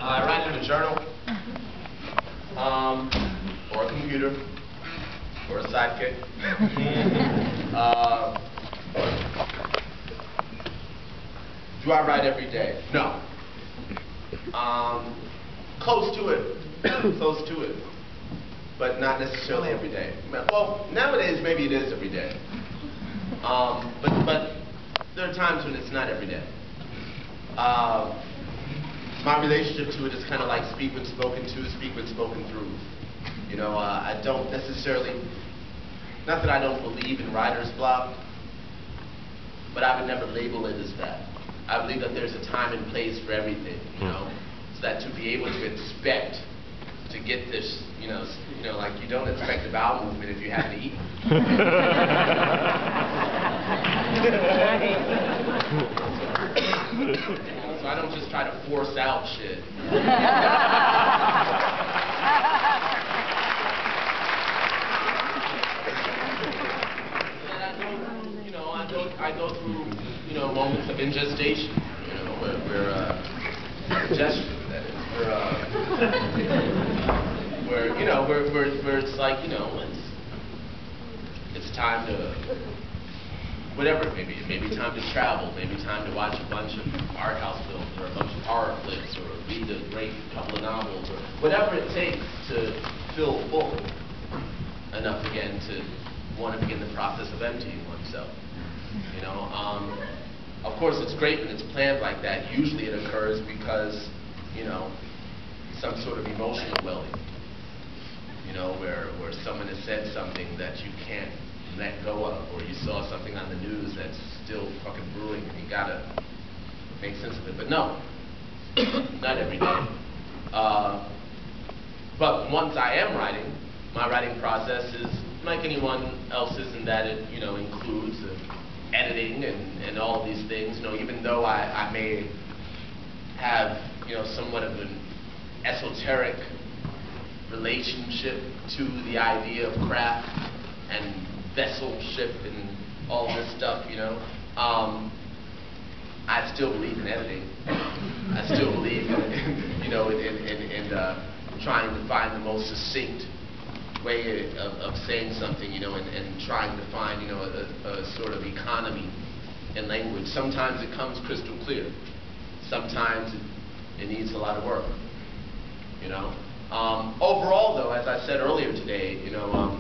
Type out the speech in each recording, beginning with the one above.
I write in a journal, or a computer, or a sidekick. Do I write every day? No. Close to it. Close to it. But not necessarily every day. Well, nowadays maybe it is every day. But there are times when it's not every day. My relationship to it is kind of like speak when spoken to, speak when spoken through. You know, I don't necessarily, not that I don't believe in writer's block, but I would never label it as that. I believe that there's a time and place for everything, you know, so that to be able to expect to get this, you know, like you don't expect a bowel movement if you haven't eaten. So I don't just try to force out shit. I go through, you know, moments of ingestation, you know, where it's like, you know, it's time to, whatever it may be. Maybe time to travel, maybe time to watch a bunch of art house films, or a bunch of horror flicks, or read a great couple of novels, or whatever it takes to feel full enough again to want to begin the process of emptying oneself. You know, of course it's great when it's planned like that. Usually it occurs because, you know, some sort of emotional welling. You know, where someone has said something that you can't let go of, or you saw something on the news that's still fucking brewing and you gotta make sense of it. But no, not every day. But once I am writing, my writing process is like anyone else's in that it, you know, includes editing and all of these things. You know, even though I may have, you know, somewhat of an esoteric relationship to the idea of craft and vesselship and all this stuff, you know, I still believe in editing. I still believe in, you know, in trying to find the most succinct way of saying something, you know, and trying to find, you know, a sort of economy in language. Sometimes it comes crystal clear. Sometimes it needs a lot of work, you know. Overall, though, as I said earlier today, you know,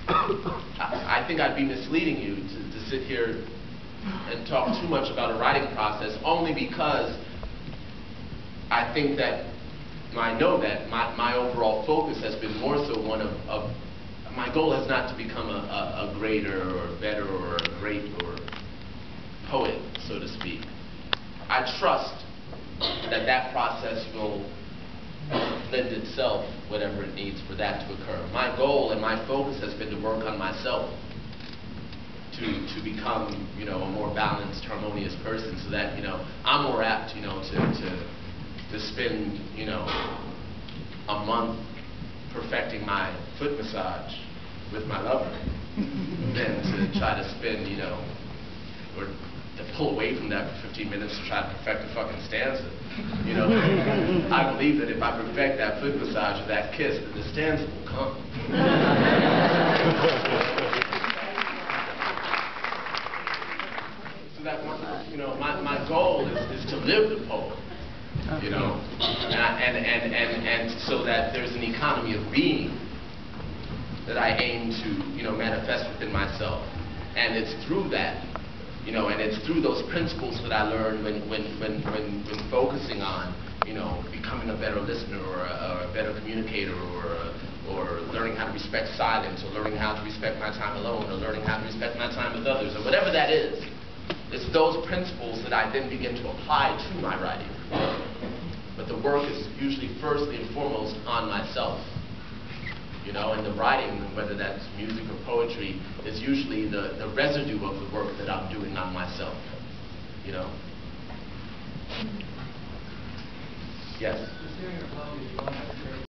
I think I'd be misleading you to sit here and talk too much about a writing process, only because I think that I know that my overall focus has been more so one of my goal has not to become a greater or better or a great or poet, so to speak. I trust that process will lend itself, whatever it needs for that to occur. My goal and my focus has been to work on myself, to become, you know, a more balanced, harmonious person, so that, you know, I'm more apt, you know, to spend, you know, a month perfecting my foot massage with my lover than to try to spend, you know, or to pull away from that for 15 minutes to try to perfect a fucking stanza. You know, I believe that if I perfect that foot massage or that kiss, that the stanza will come. So that, you know, my goal is to live the poem. You know, and so that there's an economy of being that I aim to, you know, manifest within myself, and it's through that, you know, and it's through those principles that I learned when focusing on, you know, becoming a better listener or a better communicator or learning how to respect silence or learning how to respect my time alone or learning how to respect my time with others or whatever that is. It's those principles that I then begin to apply to my writing. But the work is usually firstly and foremost on myself. You know, and the writing, whether that's music or poetry, is usually the residue of the work that I'm doing on myself. You know? Yes? Just hearing your poem, you don't have to